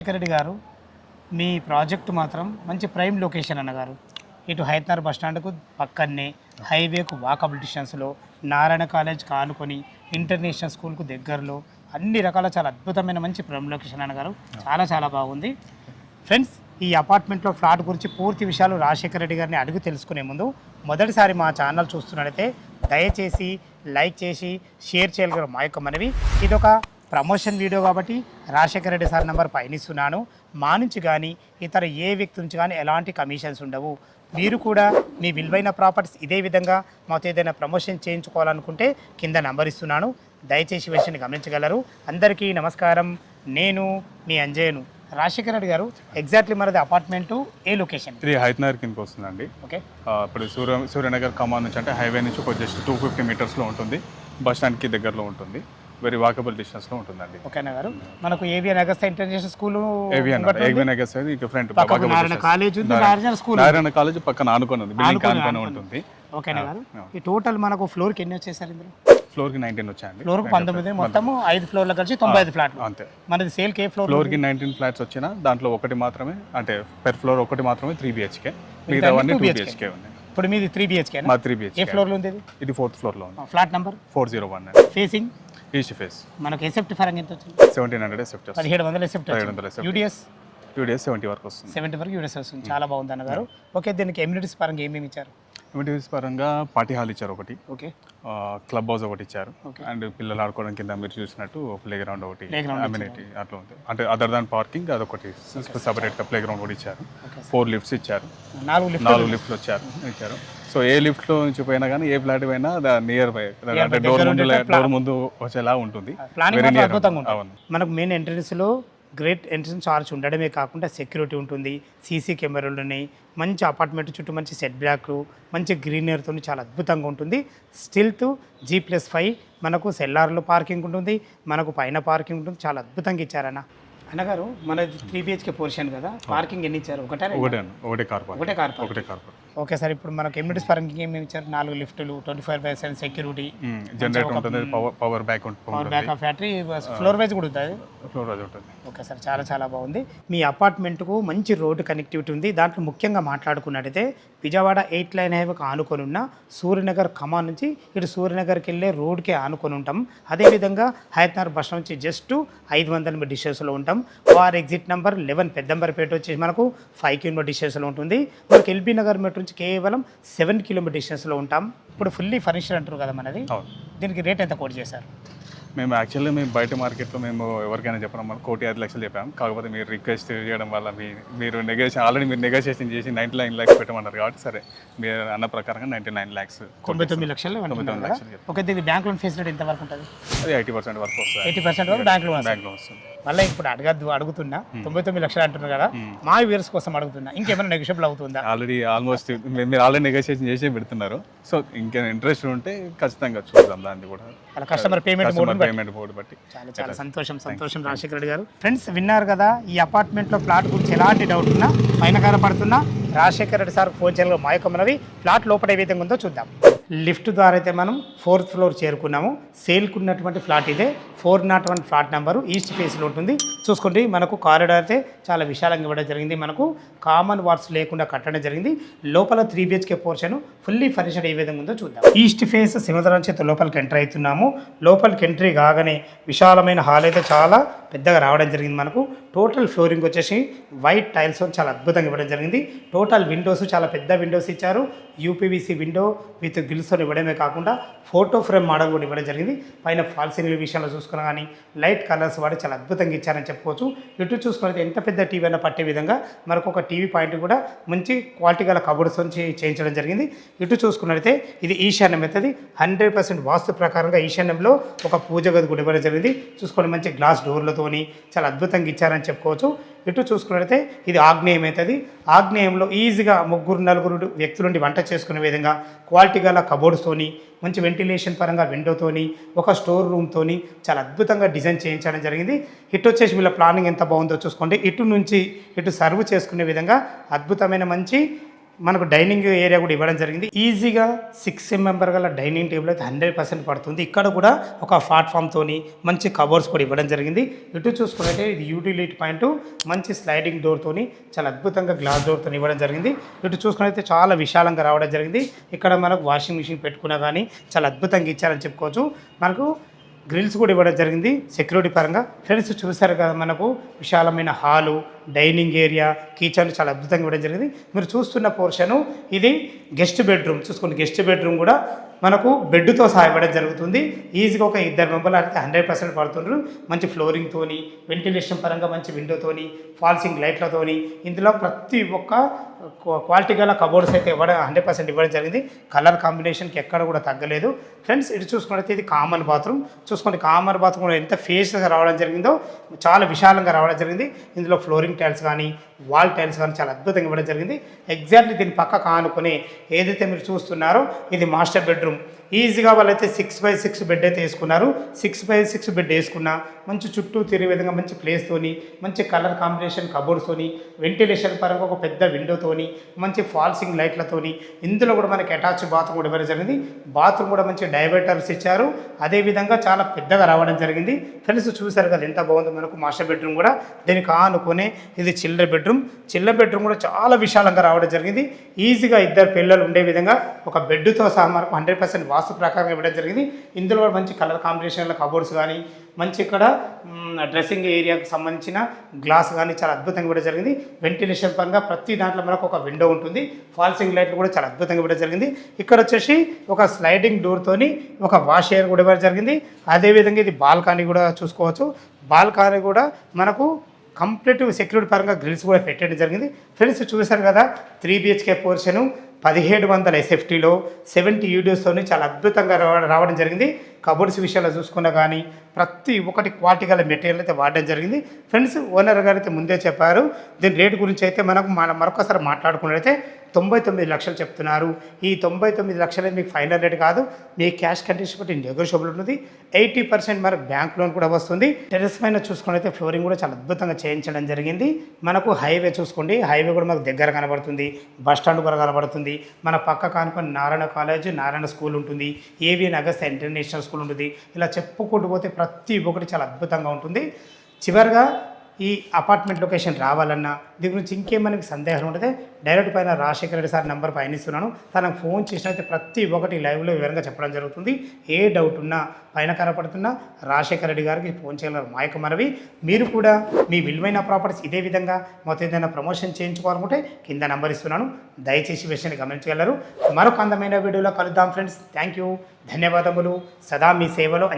రెడ్డి గారు, మీ ప్రాజెక్టు మాత్రం మంచి ప్రైమ్ లొకేషన్ అన్నగారు. ఇటు హైదరాబాద్ బస్ స్టాండ్కు పక్కనే, హైవేకు వాకబుల్ డిస్టెన్స్లో, నారాయణ కాలేజ్కి ఆనుకొని, ఇంటర్నేషనల్ స్కూల్కు దగ్గరలో, అన్ని రకాల చాలా అద్భుతమైన మంచి ప్రైమ్ లొకేషన్ అన్నగారు. చాలా చాలా బాగుంది ఫ్రెండ్స్. ఈ అపార్ట్మెంట్లో ఫ్లాట్ గురించి పూర్తి విషయాలు రాజశేఖర రెడ్డి గారిని అడిగి తెలుసుకునే ముందు, మొదటిసారి మా ఛానల్ చూస్తున్నట్లయితే దయచేసి లైక్ చేసి షేర్ చేయగలరు మా యొక్క మనవి. ఇదొక ప్రమోషన్ వీడియో కాబట్టి రాజశేఖర రెడ్డి సార్ నెంబర్ పైన ఇస్తున్నాను. మా నుంచి కానీ ఇతర ఏ వ్యక్తి నుంచి కానీ ఎలాంటి కమిషన్స్ ఉండవు. మీరు కూడా మీ విలువైన ప్రాపర్టీస్ ఇదే విధంగా మాతో ఏదైనా ప్రమోషన్ చేయించుకోవాలనుకుంటే కింద నెంబర్ ఇస్తున్నాను, దయచేసి విషయాన్ని గమనించగలరు. అందరికీ నమస్కారం, నేను మీ అంజయ్యను. రాజశేఖర రెడ్డి గారు, ఎగ్జాక్ట్లీ మనది అపార్ట్మెంటు ఏ లొకేషన్? ఇది హైతనగర్ కిందకి వస్తుందండి. ఓకే, ఇప్పుడు సూర్యనగర్ కమాన్ నుంచి అంటే హైవే నుంచి ఒక జస్ట్ 250 మీటర్స్లో ఉంటుంది. బస్ స్టాండ్కి దగ్గరలో ఉంటుంది. వెరీ వాకబుల్ డిస్టెన్స్లో ఉంటుందండి. ఓకేనా గారు, మనకు AVN Augusta international school, AVN Augusta different Narayana college ఉంది, నారాయణ కాలేజ్ పక్కన ఆనుకొని ఉంది, బిల్డింగ్ ఆనుకొని ఉంటుంది. ఓకేనా గారు, ఈ టోటల్ మనకు ఫ్లోర్కి ఎన్ని వచ్చేసారు? ఇందులో ఫ్లోర్కి 19 వచ్చాయండి. ఫ్లోర్కి 19, మొత్తము 5 ఫ్లోర్లు కలిసి 95 ఫ్లాట్లు. అంతే. మనది సేల్కి ఏ ఫ్లోర్కి 19 ఫ్లాట్స్ వచ్చినా దాంట్లో ఒకటి మాత్రమే, అంటే పెర్ ఫ్లోర్ ఒకటి మాత్రమే 3 BHK, మిగతావన్నీ 2 BHK ఉన్నాయి. ఇప్పుడు మీది 3 BHK? మా 3 BHK. ఏ ఫ్లోర్లో ఉంది? ఇది 4th ఫ్లోర్లో ఉంది. Flat number 401. Facing east face. మనకు ఎసెప్ట్ పరంగా ఎంత వచ్చింది? 1700 ఎసెప్ట్. 1700 ఎసెప్ట్. యూడిఎస్ 70 వరకు వస్తుంది. 70 వరకు యూడిఎస్ వస్తుంది. చాలా బాగుంది అన్నగారు. ఓకే, దీనికి ఎమ్యూనిటీస్ పరంగా ఏమేమి ఇచ్చారు? ఎమ్యూనిటీస్ పరంగా పార్టీ హాల్ ఇచ్చారు ఒకటి, ఓకే, క్లబ్ హౌస్ ఒకటి ఇచ్చారు, అండ్ పిల్లలు ఆడుకోవడం కింద మీరు చూసినట్టు ప్లే గ్రౌండ్ ఒకటి, అమ్యూనిటీ అట్లా ఉంది. అంటే అదర్ దాన్ పార్కింగ్ అదొకటి సపరేట్గా ప్లే గ్రౌండ్ కూడా ఇచ్చారు. 4 లిఫ్ట్స్ ఇచ్చారు, 4 లిఫ్ట్లు ఇచ్చారు. సో ఏ లిఫ్ట్లో నుంచి పోయినా కానీ ఏ ఫ్లాట్ పోయినా నియర్ బై, అంటే డోర్ ముందు వచ్చేలా ఉంటుంది. మనకు మెయిన్ ఎంట్రన్స్లో గ్రేట్ ఎంట్రన్స్ ఆర్చ్ ఉండడమే కాకుండా సెక్యూరిటీ ఉంటుంది, సీసీ కెమెరాలు ఉన్నాయి, మంచి అపార్ట్మెంట్ చుట్టూ మంచి సెట్ బ్యాక్లు, మంచి గ్రీనరీతో చాలా అద్భుతంగా ఉంటుంది. స్టిల్త్ G+5 మనకు సెల్లార్లో పార్కింగ్ ఉంటుంది, మనకు పైన పార్కింగ్ ఉంటుంది. చాలా అద్భుతంగా ఇచ్చారన్న. అన్నగారు, మనది 3 BHK పోర్షన్ కదా, పార్కింగ్ ఎన్ని ఇచ్చారు? ఒకటే కార్. ఓకే సార్, ఇప్పుడు మనకు ఎమ్యూనిటీస్ పరంగా ఏమేమి ఇచ్చారు? 4 లిఫ్టులు, 24/7 సెక్యూరిటీ, జనరేటర్ ఉంటుంది, power back of battery, floor wise కూడా ఉంటుంది. ఓకే సార్, చాలా చాలా బాగుంది. మీ అపార్ట్మెంట్కు మంచి రోడ్డు కనెక్టివిటీ ఉంది. దాంట్లో ముఖ్యంగా మాట్లాడుకున్నట్టయితే విజయవాడ 8 లైన్ హైవేకి ఆనుకొని ఉన్న సూర్యనగర్ కమాన్ నుంచి ఇటు సూర్యనగర్కి వెళ్ళే రోడ్కే ఆనుకొని ఉంటాం. అదేవిధంగా హైదరాబాద్ బస్ నుంచి జస్ట్ 500 మీటర్ డిస్టెన్స్లో ఉంటాం. వార్ ఎగ్జిట్ నెంబర్ 11 పెద్దంబర్పేట వచ్చేసి మనకు 5 కిలోమీటర్ డిస్టెన్స్లో ఉంటుంది. మనకు ఎల్బీ నగర్ మెట్రో నుంచి కేవలం 7 కిలోమీటర్ డిస్టెన్స్లో ఉంటాం. ఇప్పుడు ఫుల్లీ ఫర్నిచర్ అంటారు కదా మనది, దీనికి రేట్ ఎంత కోట్ చేశారు? మేము యాక్చువల్లీ బయట మార్కెట్లో మేము ఎవరికైనా చెప్పడం, మనం 1,05,00,000 చెప్పాము. కాకపోతే మీరు రిక్వెస్ట్ చేయడం వల్ల మీరు ఆల్రెడీ నెగోషియేషన్ చేసి 99 lakhs పెట్టమన్నారు కాబట్టి సరే మీరు అన్న ప్రకారంగా 99 lakhs, 99 లక్షలు. ఓకే, దీనికి బ్యాంక్ లోన్ ఫెసిలిటీ ఎంత వరకు ఉంటుంది? అది 80% వరకు వస్తుంది. 80% వరకు బ్యాంక్ లోన్ వస్తుంది. మళ్ళీ ఇప్పుడు అడుగుతున్నా, 99 లక్షలు అంటున్నారు కదా, మా వ్యూవర్స్ కోసం అడుగుతున్నా, ఇంకేమైనా నెగోషియబుల్ అవుతుందా? ఆల్మోస్ట్ మీరు ఆల్రెడీ నెగోషియేషన్ చేసి పెడుతున్నారు. సో ఇంకేమైనా ఇంట్రెస్ట్ ఉంటే ఖచ్చితంగా చూద్దాం దాన్ని కూడా. కస్టమర్ పేమెంట్ బోర్డు బట్టి. చాలా చాలా సంతోషం రాజశేఖర రెడ్డి గారు. ఫ్రెండ్స్, విన్నారు కదా, ఈ అపార్ట్మెంట్లో ఫ్లాట్ గురించి ఎలాంటి డౌట్ ఉన్నా పైన కనపడుతున్నా రాజశేఖర రెడ్డి సార్ ఫోన్ చేయగల మా యొక్క మనవి. ఫ్లాట్ లోపల ఏ విధంగా ఉందో చూద్దాం. లిఫ్ట్ ద్వారా అయితే మనం 4th ఫ్లోర్ చేరుకున్నాము. సేల్కు ఉన్నటువంటి ఫ్లాట్ ఇదే, 401 ఫ్లాట్ నెంబరు, ఈస్ట్ ఫేస్లో ఉంటుంది. చూసుకోండి, మనకు కారిడార్ అయితే చాలా విశాలంగా ఇవ్వడం జరిగింది. మనకు కామన్ వార్డ్స్ లేకుండా కట్టడం జరిగింది. లోపల 3 BHK పోర్షన్ ఫుల్లీ ఫర్నిచర్డ్ ఏ విధంగా ఉందో చూద్దాం. ఈస్ట్ ఫేస్ సింహద్వారం చేత లోపలికి ఎంటర్ అవుతున్నాము. లోపలికి ఎంట్రీ కాగానే విశాలమైన హాల్ అయితే చాలా పెద్దగా రావడం జరిగింది. మనకు టోటల్ ఫ్లోరింగ్ వచ్చేసి వైట్ టైల్స్ చాలా అద్భుతంగా ఇవ్వడం జరిగింది. టోటల్ విండోస్ చాలా పెద్ద విండోస్ ఇచ్చారు. UPVC విండో విత్ గ్రిల్స్తో ఇవ్వడమే కాకుండా ఫోటో ఫ్రేమ్ మోడల్ కూడా ఇవ్వడం జరిగింది. పైన ఫాల్ సీలింగ్ విషయంలో చూసుకున్నా కానీ లైట్ కలర్స్ వాడి చాలా అద్భుతంగా ఇచ్చారని చెప్పుకోవచ్చు. ఇటు చూసుకున్నట్లయితే ఎంత పెద్ద టీవీ అయినా పట్టే విధంగా మనకు ఒక టీవీ పాయింట్ కూడా మంచి క్వాలిటీ గల కబోర్డ్స్ నుంచి చేయించడం జరిగింది. ఇటు చూసుకున్నట్లయితే ఇది ఈశాన్యం అవుతుంది. 100% వాస్తు ప్రకారంగా ఈశాన్యంలో ఒక పూజ గది కూడా ఇవ్వడం జరిగింది. చూసుకోండి, మంచి గ్లాస్ డోర్లతోని చాలా అద్భుతంగా ఇచ్చారని చెప్పుకోవచ్చు. ఇటు చూసుకున్నట్లయితే ఇది ఆగ్నేయం అవుతుంది. ఆగ్నేయంలో ఈజీగా 3-4 వ్యక్తుల నుండి వంట చేసుకునే విధంగా క్వాలిటీ గల కబోర్డ్స్తోని, మంచి వెంటిలేషన్ పరంగా విండోతోని, ఒక స్టోర్ రూమ్తోని చాలా అద్భుతంగా డిజైన్ చేయించడం జరిగింది. ఇటు వచ్చేసి వీళ్ళ ప్లానింగ్ ఎంత బాగుందో చూసుకోండి. ఇటు నుంచి ఇటు సర్వ్ చేసుకునే విధంగా అద్భుతమైన మంచి మనకు డైనింగ్ ఏరియా కూడా ఇవ్వడం జరిగింది. ఈజీగా 6 మెంబర్ గల డైనింగ్ టేబుల్ అయితే 100% పడుతుంది. ఇక్కడ కూడా ఒక ప్లాట్ఫామ్తోని మంచి కబోర్డ్స్ కూడా ఇవ్వడం జరిగింది. ఇటు చూసుకున్నట్టే ఇది యూటిలిటీ పాయింట్, మంచి స్లైడింగ్ డోర్తోని చాలా అద్భుతంగా గ్లాస్ డోర్తో ఇవ్వడం జరిగింది. ఇటు చూసుకున్నైతే చాలా విశాలంగా రావడం జరిగింది. ఇక్కడ మనకు వాషింగ్ మిషన్ పెట్టుకున్నా కానీ చాలా అద్భుతంగా ఇచ్చారని చెప్పుకోవచ్చు. మనకు గ్రిల్స్ కూడా ఇవ్వడం జరిగింది సెక్యూరిటీ పరంగా. ఫ్రెండ్స్ చూసారు కదా, మనకు విశాలమైన హాలు, డైనింగ్ ఏరియా, కిచెన్ చాలా అద్భుతంగా ఇవ్వడం జరిగింది. మీరు చూస్తున్న పోర్షను ఇది గెస్ట్ బెడ్రూమ్. చూసుకోండి, గెస్ట్ బెడ్రూమ్ కూడా మనకు బెడ్తో సహా ఇవ్వడం జరుగుతుంది. ఈజీగా ఒక 2 మెంబర్లు అయితే 100% పడుతుండ్రు. మంచి ఫ్లోరింగ్తోని, వెంటిలేషన్ పరంగా మంచి విండోతోని, ఫాల్సింగ్ లైట్లతోని, ఇందులో ప్రతి ఒక్క క్వాలిటీ గల కబోర్డ్స్ అయితే 100% ఇవ్వడం జరిగింది. కలర్ కాంబినేషన్కి ఎక్కడ కూడా తగ్గలేదు. ఫ్రెండ్స్ ఇటు చూసుకున్నట్లయితే ఇది కామన్ బాత్రూమ్. చూసుకోండి, కామన్ బాత్రూమ్ కూడా ఎంత ఫేస్గా రావడం జరిగిందో, చాలా విశాలంగా రావడం జరిగింది. ఇందులో ఫ్లోరింగ్ టైల్స్ కానీ, వాల్ టైల్స్ కానీ చాలా అద్భుతంగా ఇవ్వడం జరిగింది. ఎగ్జాక్ట్లీ దీని పక్క కానుకొని ఏదైతే మీరు చూస్తున్నారో ఇది మాస్టర్ బెడ్రూమ్. ఈజీగా వాళ్ళైతే 6x6 బెడ్ అయితే వేసుకున్నారు. 6x6 బెడ్ వేసుకున్నా మంచి చుట్టూ తిరిగే విధంగా మంచి ప్లేస్తోని, మంచి కలర్ కాంబినేషన్ కబోర్డ్స్తోని, వెంటిలేషన్ పరంగా ఒక పెద్ద విండోతోని, మంచి ఫాల్సింగ్ లైట్లతోని, ఇందులో కూడా మనకి అటాచ్ బాత్రూమ్ కూడా ఇవ్వడం జరిగింది. బాత్రూమ్ కూడా మంచి డైవర్టర్స్ ఇచ్చారు. అదేవిధంగా చాలా పెద్దగా రావడం జరిగింది. ఫ్రెండ్స్ చూసారు కదా ఎంత బాగుందో మనకు మాస్టర్ బెడ్రూమ్ కూడా. దీనికి ఆనుకునే ఇది చిల్డ్రన్ బెడ్రూమ్. చిల్డ్రన్ బెడ్రూమ్ కూడా చాలా విశాలంగా రావడం జరిగింది. ఈజీగా 2 పిల్లలు ఉండే విధంగా ఒక బెడ్తో సహా మనకు 100% వాస్తు ప్రకారంగా ఇవ్వడం జరిగింది. ఇందులో కూడా మంచి కలర్ కాంబినేషన్ల కబోర్డ్స్ కానీ, మంచి ఇక్కడ డ్రెస్సింగ్ ఏరియాకి సంబంధించిన గ్లాస్ కానీ చాలా అద్భుతంగా ఇవ్వడం జరిగింది. వెంటిలేషన్ పరంగా ప్రతి దాంట్లో మనకు ఒక విండో ఉంటుంది. ఫాల్సింగ్ లైట్లు కూడా చాలా అద్భుతంగా ఇవ్వడం జరిగింది. ఇక్కడ వచ్చేసి ఒక స్లైడింగ్ డోర్తోని ఒక వాష్ ఏరియా కూడా ఇవ్వడం జరిగింది. అదేవిధంగా ఇది బాల్కనీ కూడా చూసుకోవచ్చు. బాల్కనీ కూడా మనకు కంప్లీట్ సెక్యూరిటీ పరంగా గ్రిల్స్ కూడా పెట్టడం జరిగింది. ఫ్రెండ్స్ చూశారు కదా, 3 BHK పోర్షను 1700 SFTలో 70 యూడియోస్తోని చాలా అద్భుతంగా రావడం జరిగింది. కబోర్డ్స్ విషయాల్లో చూసుకున్నా కానీ ప్రతి ఒక్కటి క్వాలిటీ గల మెటీరియల్ అయితే వాడడం జరిగింది. ఫ్రెండ్స్ ఓనర్ గారు అయితే ముందే చెప్పారు. దీని రేటు గురించి అయితే మనం మరొకసారి మాట్లాడుకున్నట్లయితే 99 లక్షలు చెప్తున్నారు. ఈ 99 లక్షలే మీకు ఫైనల్ రేట్ కాదు. మీ క్యాష్ కండిషన్ బట్టి నెగోషియబుల్ ఉంటుంది. 80% మనకు బ్యాంక్ లోన్ కూడా వస్తుంది. టెర్రస్ పైన చూసుకున్నట్లయితే ఫ్లోరింగ్ కూడా చాలా అద్భుతంగా చేయించడం జరిగింది. మనకు హైవే చూసుకోండి, హైవే కూడా మనకు దగ్గర కనబడుతుంది. బస్ స్టాండ్ కూడా కనబడుతుంది. మన పక్క కానుకొని నారాయణ కాలేజ్, నారాయణ స్కూల్ ఉంటుంది. ఏవిఎన్ అగస్త్య ఇంటర్నేషనల్ స్కూల్ ఉంటుంది. ఇలా చెప్పుకుంటూ పోతే ప్రతి ఒక్కటి చాలా అద్భుతంగా ఉంటుంది. చివరిగా ఈ అపార్ట్మెంట్ లొకేషన్ రావాలన్నా దీని గురించి ఇంకేమైనా సందేహం ఉంటుంది, డైరెక్ట్ పైన రాజశేఖర రెడ్డి సార్ నెంబర్ పైన ఇస్తున్నాను. తనకు ఫోన్ చేసినైతే ప్రతి ఒక్కటి లైవ్లో వివరంగా చెప్పడం జరుగుతుంది. ఏ డౌట్ ఉన్నా పైన కనపడుతున్న రాజశేఖర రెడ్డి గారికి ఫోన్ చేయగలరు. మా యొక్క మనవి, మీరు కూడా మీ విలువైన ప్రాపర్టీస్ ఇదే విధంగా మొత్తం ఏదైనా ప్రమోషన్ చేయించుకోవాలనుకుంటే కింద నెంబర్ ఇస్తున్నాను, దయచేసి విషయాన్ని గమనించగలరు. మరొక అందమైన వీడియోలో కలుద్దాం ఫ్రెండ్స్. థ్యాంక్ యూ, ధన్యవాదములు. సదా మీ సేవలో